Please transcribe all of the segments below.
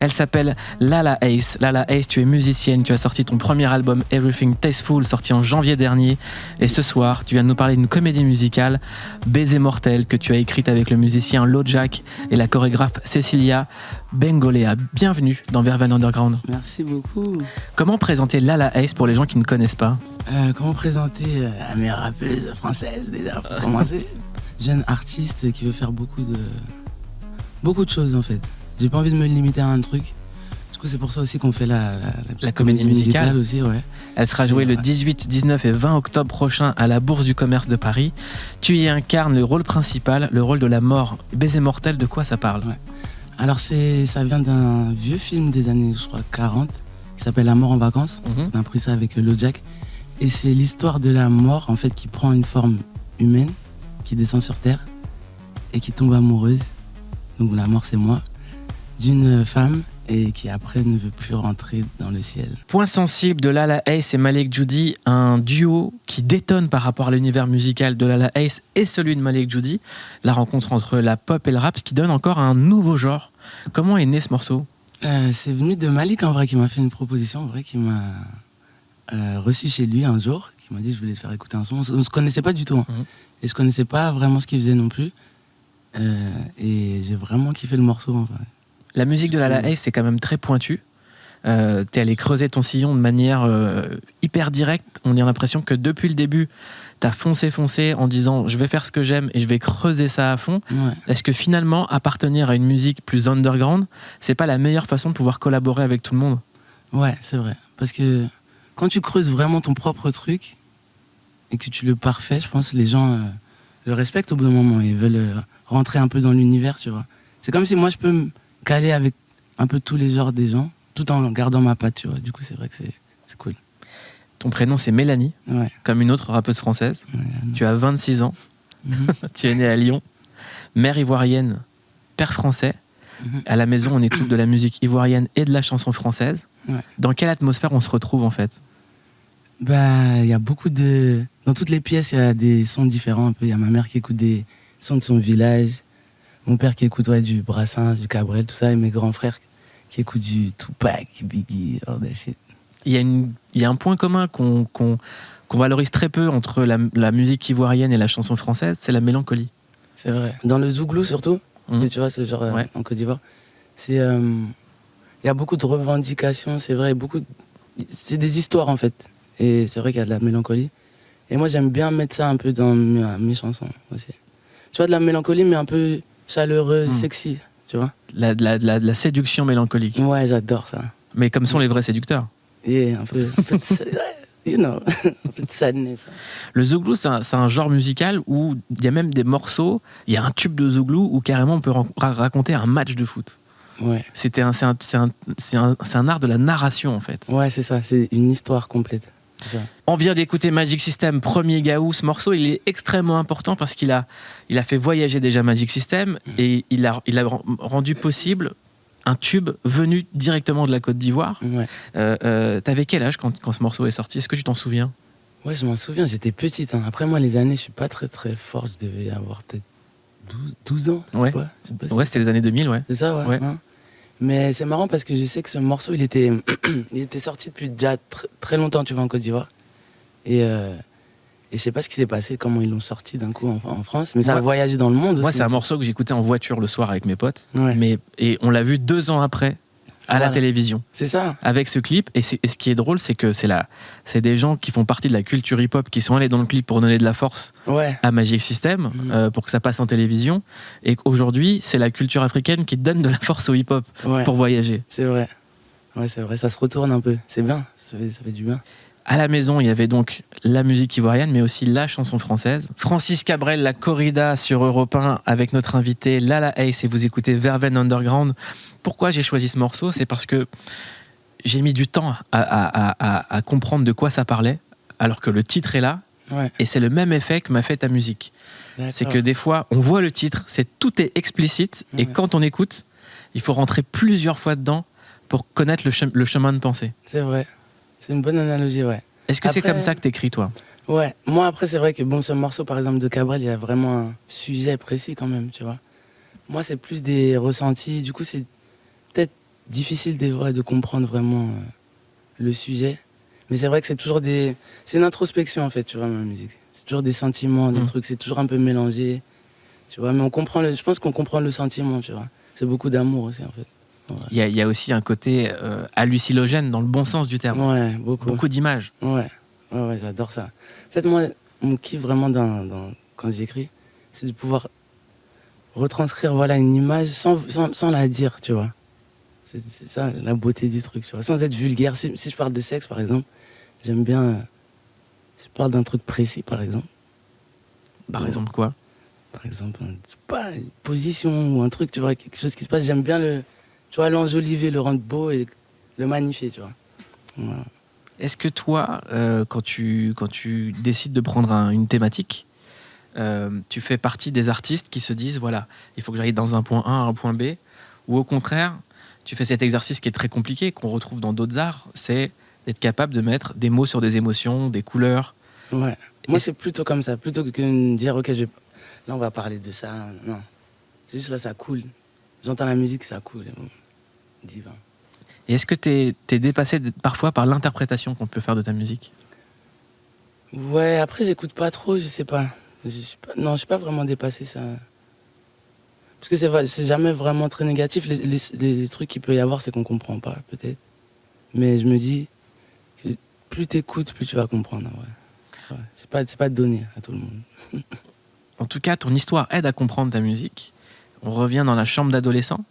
Elle s'appelle Lala Ace. Lala Ace, tu es musicienne, tu as sorti ton premier album Everything Tasteful, sorti en janvier dernier. Et ce soir, tu viens de nous parler d'une comédie musicale, Baiser mortel, que tu as écrite avec le musicien LoJack et la chorégraphe Cecilia Bengolea. Bienvenue dans Verven Underground. Merci beaucoup. Comment présenter Lala Ace pour les gens qui ne connaissent pas ? Comment présenter la meilleure rappeuse française déjà pour commencer. Jeune artiste qui veut faire beaucoup de choses en fait. J'ai pas envie de me limiter à un truc. Du coup, c'est pour ça aussi qu'on fait la comédie musicale aussi, ouais. Elle sera jouée le 18, 19 et 20 octobre prochain à la Bourse du Commerce de Paris. Tu y incarnes le rôle principal, le rôle de la mort. Baiser mortel, de quoi ça parle ? Ouais. Alors, ça vient d'un vieux film des années, je crois, 40, qui s'appelle La mort en vacances. On a pris ça avec LoJack. Et c'est l'histoire de la mort, en fait, qui prend une forme humaine, qui descend sur Terre et qui tombe amoureuse. Donc, la mort, c'est moi. D'une femme et qui après ne veut plus rentrer dans le ciel. Point sensible de Lala Ace et Malik Judy, un duo qui détonne par rapport à l'univers musical de Lala Ace et celui de Malik Judy, la rencontre entre la pop et le rap, ce qui donne encore un nouveau genre. Comment est né ce morceau ? C'est venu de Malik en vrai, qui m'a fait une proposition en vrai, qui m'a reçu chez lui un jour, qui m'a dit je voulais te faire écouter un son. On ne se connaissait pas du tout, hein. Et je connaissais pas vraiment ce qu'il faisait non plus. Et j'ai vraiment kiffé le morceau en vrai. La musique de Lala Ace, c'est quand même très pointu. T'es allé creuser ton sillon de manière hyper directe. On a l'impression que depuis le début, t'as foncé en disant je vais faire ce que j'aime et je vais creuser ça à fond. Ouais. Est-ce que finalement, appartenir à une musique plus underground, c'est pas la meilleure façon de pouvoir collaborer avec tout le monde ? Ouais, c'est vrai. Parce que quand tu creuses vraiment ton propre truc et que tu le parfais, je pense que les gens le respectent au bout d'un moment. Ils veulent rentrer un peu dans l'univers, tu vois. C'est comme si moi, je peux me caler avec un peu tous les genres des gens, tout en gardant ma patte, tu vois. Du coup, c'est vrai que c'est cool. Ton prénom, c'est Mélanie, ouais. Comme une autre rappeuse française. Ouais, tu as 26 ans. Tu es née à Lyon. Mère ivoirienne, père français. À la maison, on écoute de la musique ivoirienne et de la chanson française. Ouais. Dans quelle atmosphère on se retrouve, en fait ? Bah, il y a beaucoup de... Dans toutes les pièces, il y a des sons différents un peu. Il y a ma mère qui écoute des sons de son village. Mon père qui écoute du Brassens, du Cabrel, tout ça, et mes grands frères qui écoutent du Tupac, Biggie, all that shit. Il y a un point commun qu'on valorise très peu entre la musique ivoirienne et la chanson française, c'est la mélancolie. C'est vrai. Dans le Zouglou surtout, tu vois, ce genre en Côte d'Ivoire, il y a beaucoup de revendications, c'est vrai, c'est des histoires en fait. Et c'est vrai qu'il y a de la mélancolie. Et moi, j'aime bien mettre ça un peu dans mes chansons aussi. Tu vois, de la mélancolie, mais un peu chaleureuse, sexy, tu vois. La séduction mélancolique. Ouais, j'adore ça. Mais comme sont les vrais séducteurs. Yeah, un peu de, you know, un peu de sadness. Le Zouglou, c'est un genre musical où il y a même des morceaux, il y a un tube de Zouglou où carrément on peut raconter un match de foot. Ouais. C'est un art de la narration en fait. Ouais, c'est ça, c'est une histoire complète. On vient d'écouter Magic System, premier Gaou. Ce morceau, il est extrêmement important parce qu'il a fait voyager déjà Magic System et il a rendu possible un tube venu directement de la Côte d'Ivoire. Ouais. T'avais quel âge quand ce morceau est sorti ? Est-ce que tu t'en souviens ? Ouais, je m'en souviens, j'étais petite. Hein. Après, moi, les années, je suis pas très très fort. Je devais avoir peut-être 12 ans. Ouais, ouais, c'était les années 2000, ouais. C'est ça, ouais. Hein. Mais c'est marrant parce que je sais que ce morceau, il était sorti depuis déjà très longtemps, tu vois, en Côte d'Ivoire. Et je sais pas ce qui s'est passé, comment ils l'ont sorti d'un coup en France, mais ça a voyagé dans le monde aussi. Moi, c'est un morceau que j'écoutais en voiture le soir avec mes potes, ouais. Et on l'a vu 2 ans après à la télévision. C'est ça. Avec ce clip, et ce qui est drôle, c'est que c'est des gens qui font partie de la culture hip-hop qui sont allés dans le clip pour donner de la force à Magic System, pour que ça passe en télévision, et qu'aujourd'hui, c'est la culture africaine qui donne de la force au hip-hop pour voyager. C'est vrai. Ouais, c'est vrai, ça se retourne un peu. C'est bien, ça fait du bien. À la maison, il y avait donc la musique ivoirienne, mais aussi la chanson française. Francis Cabrel, la corrida sur Europe 1 avec notre invité Lala Ace, et vous écoutez Verven Underground. Pourquoi j'ai choisi ce morceau ? C'est parce que j'ai mis du temps à comprendre de quoi ça parlait, alors que le titre est là, et c'est le même effet que m'a fait ta musique. D'accord. C'est que des fois, on voit le titre, tout est explicite, et quand on écoute, il faut rentrer plusieurs fois dedans pour connaître le chemin de pensée. C'est vrai. C'est une bonne analogie, ouais. Est-ce que c'est comme ça que t'écris, toi ? Ouais. Moi, après, c'est vrai que ce morceau, par exemple, de Cabrel, il y a vraiment un sujet précis quand même, tu vois. Moi, c'est plus des ressentis. Du coup, c'est peut-être difficile des fois de comprendre vraiment le sujet. Mais c'est vrai que c'est toujours c'est une introspection en fait, tu vois, ma musique. C'est toujours des sentiments, des trucs, c'est toujours un peu mélangé, tu vois. Mais je pense qu'on comprend le sentiment, tu vois. C'est beaucoup d'amour aussi en fait. Il y a aussi un côté hallucinogène dans le bon sens du terme. Ouais, beaucoup. Beaucoup d'images. Ouais, j'adore ça. En fait, moi, mon kiff vraiment quand j'écris, c'est de pouvoir retranscrire voilà, une image sans la dire, tu vois. C'est ça la beauté du truc, tu vois. Sans être vulgaire. Si je parle de sexe, par exemple, j'aime bien. Si je parle d'un truc précis, par exemple. Par exemple quoi? Par exemple, je sais pas, une position ou un truc, tu vois, quelque chose qui se passe. J'aime bien tu vois, l'enjoliver, le rendre beau et le magnifier, tu vois. Voilà. Est-ce que toi, quand tu décides de prendre une thématique, tu fais partie des artistes qui se disent, voilà, il faut que j'aille dans un point A à un point B, ou au contraire, tu fais cet exercice qui est très compliqué, qu'on retrouve dans d'autres arts, c'est d'être capable de mettre des mots sur des émotions, des couleurs. Ouais. Moi, c'est plutôt comme ça, plutôt que de dire, ok, là, on va parler de ça. Non. C'est juste là, ça coule. J'entends la musique, ça coule. Divin. Et est-ce que t'es dépassé parfois par l'interprétation qu'on peut faire de ta musique? Ouais, après, j'écoute pas trop, je sais pas. Non, je suis pas vraiment dépassé, ça. Parce que c'est jamais vraiment très négatif. Les trucs qu'il peut y avoir, c'est qu'on comprend pas, peut-être. Mais je me dis, que plus t'écoutes, plus tu vas comprendre. Ouais. C'est pas donné à tout le monde. En tout cas, ton histoire aide à comprendre ta musique. On revient dans la chambre d'adolescent.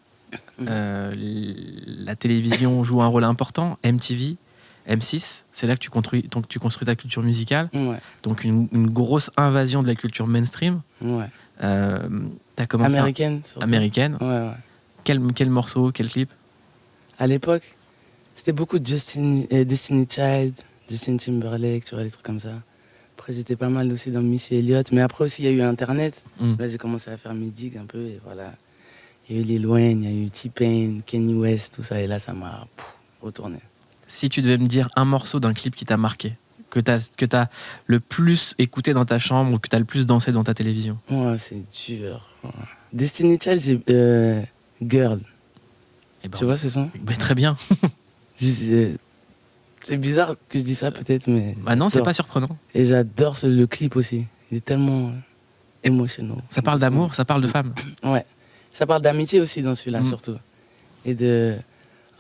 La télévision joue un rôle important. MTV, M6, c'est là que tu construis ta culture musicale. Ouais. Donc une grosse invasion de la culture mainstream. Ouais. T'as commencé américaine. Américaine. Ouais. Quel morceau, quel clip? À l'époque, c'était beaucoup de Destiny Child, Justin Timberlake, tu vois, des trucs comme ça. Après, j'étais pas mal aussi dans Missy Elliott. Mais après aussi, il y a eu Internet. Là, j'ai commencé à faire mes digues un peu. Et voilà. Il y a eu Lil Wayne, il y a eu T-Pain, Kanye West, tout ça. Et là, ça m'a retourné. Si tu devais me dire un morceau d'un clip qui t'a marqué, que t'as le plus écouté dans ta chambre ou que t'as le plus dansé dans ta télévision? Ouais, c'est dur. Ouais. Destiny Child, c'est Girl. Eh ben, tu vois ce son? Très bien. C'est bizarre que je dis ça peut-être, mais... Bah non, c'est pas surprenant. Et j'adore le clip aussi. Il est tellement émotionnel. Ça parle d'amour, ça parle de femmes. Ouais. Ça parle d'amitié aussi dans celui-là, surtout. Et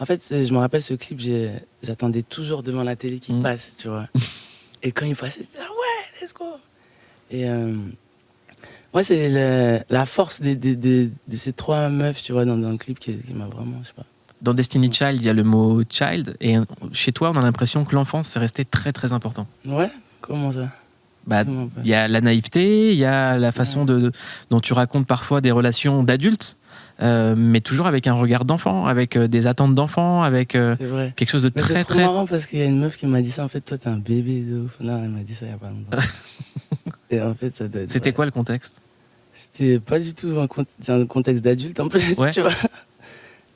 En fait, je me rappelle ce clip, j'attendais toujours devant la télé qu'il passe, tu vois. Et quand il passait, c'était ah ouais, let's go. Et moi, c'est la force de ces trois meufs, tu vois, dans le clip qui m'a vraiment, je sais pas. Dans Destiny Child, il y a le mot child, et chez toi, on a l'impression que l'enfance, c'est resté très très important. Ouais? Comment ça? Bah, il y a la naïveté, il y a la façon dont tu racontes parfois des relations d'adultes, mais toujours avec un regard d'enfant, avec des attentes d'enfant, avec quelque chose de mais très c'est trop marrant parce qu'il y a une meuf qui m'a dit ça. En fait, toi, t'es un bébé de ouf. Non, elle m'a dit ça il y a pas longtemps. Et en fait, ça doit être C'était quoi le contexte? C'était pas du tout un contexte d'adulte en plus, ouais. Tu vois.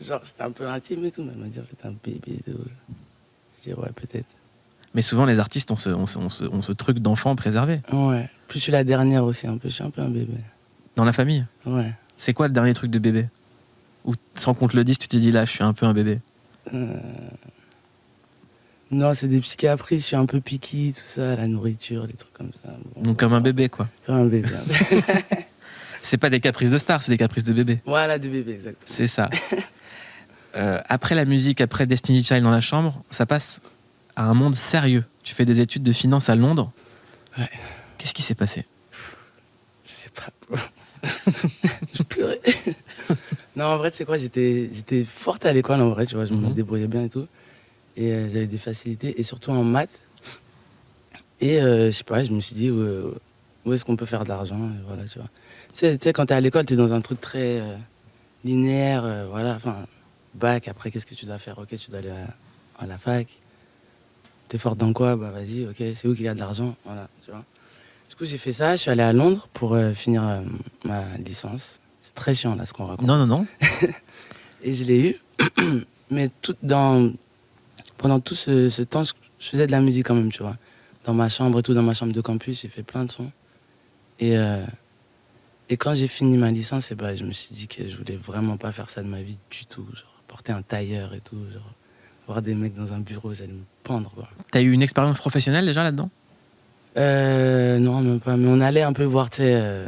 Genre, c'était un peu intime et tout, mais elle m'a dit en fait, un bébé de ouf. Je dis ouais, peut-être. Mais souvent, les artistes ont ce truc d'enfant préservé. Ouais. Puis je suis la dernière aussi, un peu. Je suis un peu un bébé. Dans la famille? Ouais. C'est quoi le dernier truc de bébé? Ou sans qu'on te le dise, tu t'es dit là, je suis un peu un bébé? Non, c'est des petits caprices. Je suis un peu picky, tout ça, la nourriture, des trucs comme ça. Bon, donc comme un bébé, quoi. Comme un bébé. C'est pas des caprices de star, c'est des caprices de bébé. Voilà, de bébé, exactement. C'est ça. Après la musique, après Destiny Child dans la chambre, ça passe à un monde sérieux. Tu fais des études de finance à Londres. Ouais. Qu'est-ce qui s'est passé? Je sais pas. Je pleurais. Non, en vrai, tu sais quoi, j'étais forte à l'école, en vrai, tu vois, je me débrouillais bien et tout. Et j'avais des facilités, et surtout en maths. Et je sais pas, je me suis dit, où est-ce qu'on peut faire de l'argent, voilà, tu vois. Tu sais, quand t'es à l'école, t'es dans un truc très linéaire, voilà, enfin, bac, après, qu'est-ce que tu dois faire? Ok, tu dois aller à la fac. T'es forte dans quoi? Bah vas-y, ok, c'est où qu'il y a de l'argent? Voilà, tu vois. Du coup, j'ai fait ça, je suis allé à Londres pour finir ma licence. C'est très chiant, là, ce qu'on raconte. Non. Et je l'ai eu, mais pendant tout ce temps, je faisais de la musique quand même, tu vois. Dans ma chambre et tout, dans ma chambre de campus, j'ai fait plein de sons. Et quand j'ai fini ma licence, je me suis dit que je voulais vraiment pas faire ça de ma vie du tout. Genre, porter un tailleur et tout. Genre, voir des mecs dans un bureau, j'allais me pendre, quoi. T'as eu une expérience professionnelle déjà là-dedans? Non, même pas. Mais on allait un peu voir, tu sais,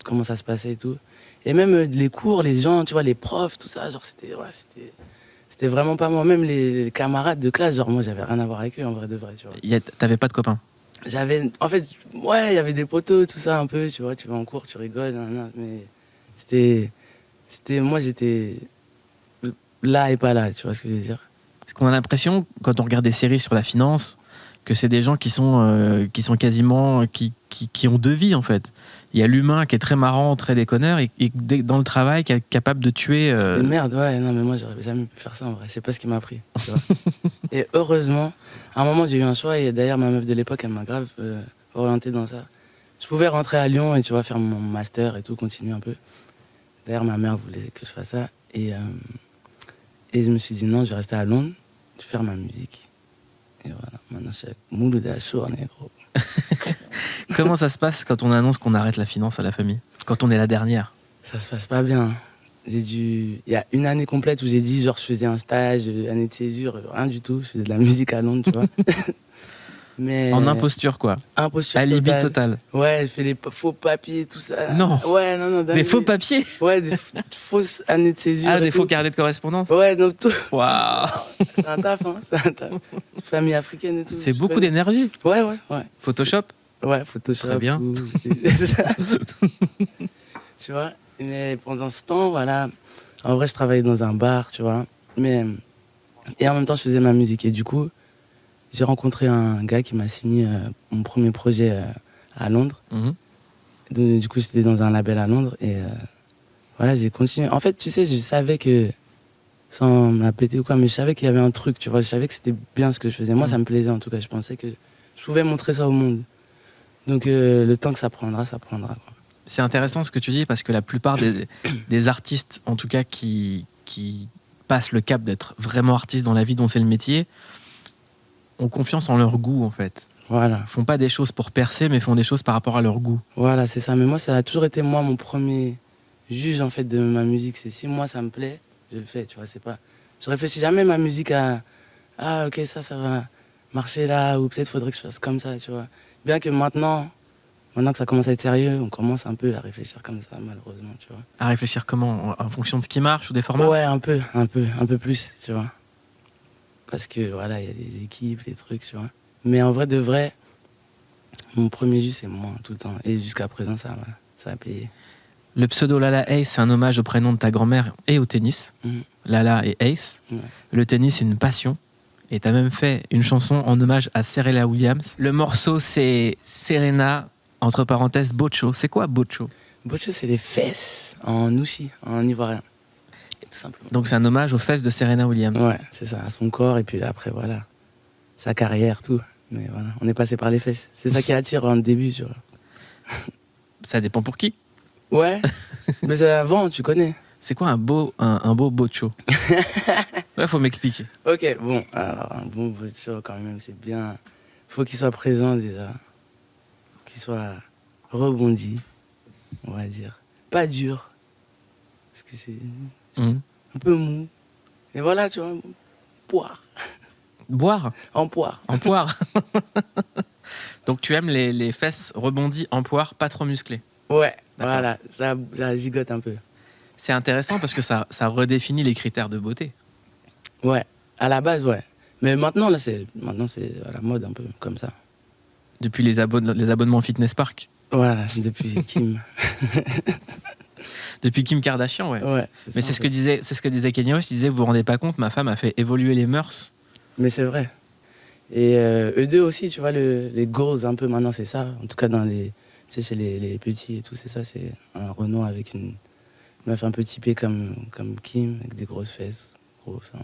comment ça se passait et tout. Et même les cours, les gens, tu vois, les profs, tout ça, genre, c'était vraiment pas moi. Même les camarades de classe, genre, moi, j'avais rien à voir avec eux, en vrai de vrai, tu vois. T'avais pas de copains? En fait, ouais, il y avait des potos, tout ça, un peu, tu vois, tu vas en cours, tu rigoles, mais moi, j'étais là et pas là, tu vois ce que je veux dire. Parce qu'on a l'impression, quand on regarde des séries sur la finance, que c'est des gens qui sont quasiment, qui ont deux vies, en fait. Il y a l'humain qui est très marrant, très déconneur, et dans le travail, qui est capable de tuer... C'est des merdes, ouais, non, mais moi, j'aurais jamais pu faire ça, en vrai. Je sais pas ce qui m'a pris, tu vois. Et heureusement, à un moment, j'ai eu un choix, et d'ailleurs, ma meuf de l'époque, elle m'a grave orienté dans ça. Je pouvais rentrer à Lyon et, tu vois, faire mon master et tout, continuer un peu. D'ailleurs, ma mère voulait que je fasse ça, et je me suis dit, non, je vais rester à Londres, je vais faire ma musique. Et voilà, maintenant, je suis avec Mouloud Achour, négro. Comment ça se passe quand on annonce qu'on arrête la finance à la famille? Quand on est la dernière? Ça se passe pas bien. Il y a une année complète où j'ai dit, genre, je faisais un stage, année de césure, rien du tout. Je faisais de la musique à Londres, tu vois. Mais en imposture, quoi. Imposture alibi total. Ouais, je fais les faux papiers, tout ça. Non. Ouais, non. Des faux papiers? Ouais, des fausses années de césure. Ah, des faux carnets de correspondance? Ouais, donc tout. Waouh. C'est un taf, hein. C'est un taf. Famille africaine et tout. C'est beaucoup d'énergie. Ouais. Photoshop? Ouais, Photoshop. Très bien. Tu vois, mais pendant ce temps, voilà. En vrai, je travaillais dans un bar, tu vois. Et en même temps, je faisais ma musique. Et du coup, j'ai rencontré un gars qui m'a signé mon premier projet à Londres. Du coup, j'étais dans un label à Londres. Et voilà, j'ai continué. En fait, tu sais, je savais que, sans me la péter ou quoi, mais je savais qu'il y avait un truc, tu vois. Je savais que c'était bien ce que je faisais. Moi, ça me plaisait en tout cas. Je pensais que je pouvais montrer ça au monde. Donc, le temps que ça prendra, quoi. C'est intéressant ce que tu dis, parce que la plupart des artistes, en tout cas, qui passent le cap d'être vraiment artistes dans la vie dont c'est le métier, ont confiance en leur goût, en fait. Voilà. Font pas des choses pour percer, mais font des choses par rapport à leur goût. Voilà, c'est ça. Mais moi, ça a toujours été moi mon premier juge, en fait, de ma musique. C'est si moi, ça me plaît, je le fais, tu vois. C'est pas... Je réfléchis jamais ma musique à « Ah, ok, ça va marcher là » ou peut-être faudrait que je fasse comme ça, tu vois. Bien que maintenant que ça commence à être sérieux, on commence un peu à réfléchir comme ça, malheureusement, tu vois. À réfléchir comment? En fonction de ce qui marche ou des formats? Ouais, un peu plus, tu vois. Parce que, voilà, il y a des équipes, des trucs, tu vois. Mais en vrai de vrai, mon premier jus, c'est moi, tout le temps. Et jusqu'à présent, ça a payé. Le pseudo Lala Ace, c'est un hommage au prénom de ta grand-mère et au tennis. Lala et Ace. Ouais. Le tennis, c'est une passion. Et t'as même fait une chanson en hommage à Serena Williams. Le morceau, c'est Serena, entre parenthèses, Bocho. C'est quoi Bocho? Bocho, c'est les fesses en Noussi, en ivoirien. Tout simplement. Donc c'est un hommage aux fesses de Serena Williams. Ouais, c'est ça, à son corps. Et puis après, voilà, sa carrière, tout. Mais voilà, on est passé par les fesses. C'est ça qui attire en début, tu vois. Ça dépend pour qui. Ouais, mais c'est avant, tu connais. C'est quoi un beau bocho? Ouais, faut m'expliquer. Ok, bon, alors un bon bocho, quand même, c'est bien. Faut qu'il soit présent déjà. Qu'il soit rebondi, on va dire. Pas dur. Parce que c'est un peu mou. Et voilà, tu vois, poire. Boire? En poire. En poire. Donc tu aimes les fesses rebondies en poire, pas trop musclées. Ouais, voilà, ça gigote un peu. C'est intéressant parce que ça redéfinit les critères de beauté. Ouais, à la base, ouais. Mais maintenant, c'est à la mode un peu, comme ça. Depuis les abonnements Fitness Park. Voilà, depuis Kim. Depuis Kim Kardashian, ouais. Ouais. Mais c'est ce que disait Kanye West. Il disait, vous vous rendez pas compte, ma femme a fait évoluer les mœurs. Mais c'est vrai. Et eux deux aussi, tu vois, les goals un peu maintenant, c'est ça. En tout cas, tu sais, chez les petits et tout, c'est ça. C'est un Renault avec une meuf un peu typée comme Kim, avec des grosses fesses, gros seins.